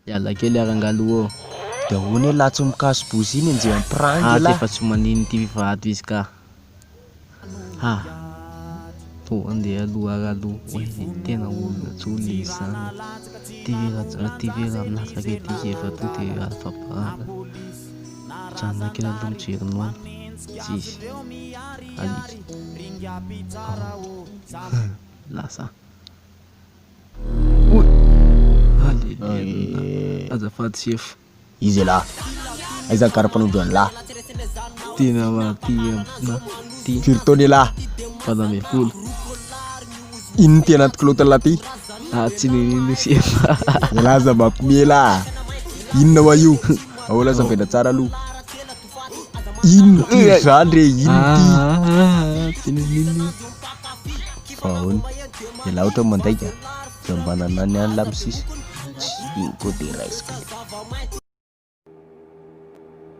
Yalla kely arangalo. Da hono latso mikaso bozy iny enjeo amprangy la. Efa tsy manino ty vivady izy ka. Ha. To andeha aloha aralo. Oi, tena olona tsoli izany. TV amin'afaka ety efa to dia alfa-parada. Janona kely aloha mijery tsisy. Ali. Lasa. Oi. Allez. Azafady chef. Izy la. Aiza karapanondroany la. Tena marty na ty. Firy la. Padame full. Ino ty anaty kilaotiny la ty? Tsy ninino chef. Laza mampime la. Inona wa io? Ahoana safena tsara aloha. Ino ty zany re? Ino ty? Tsy ninino. Fahono. Iala ohatra mandaika. Zambanana any la misisy. Ino koa de raisiko.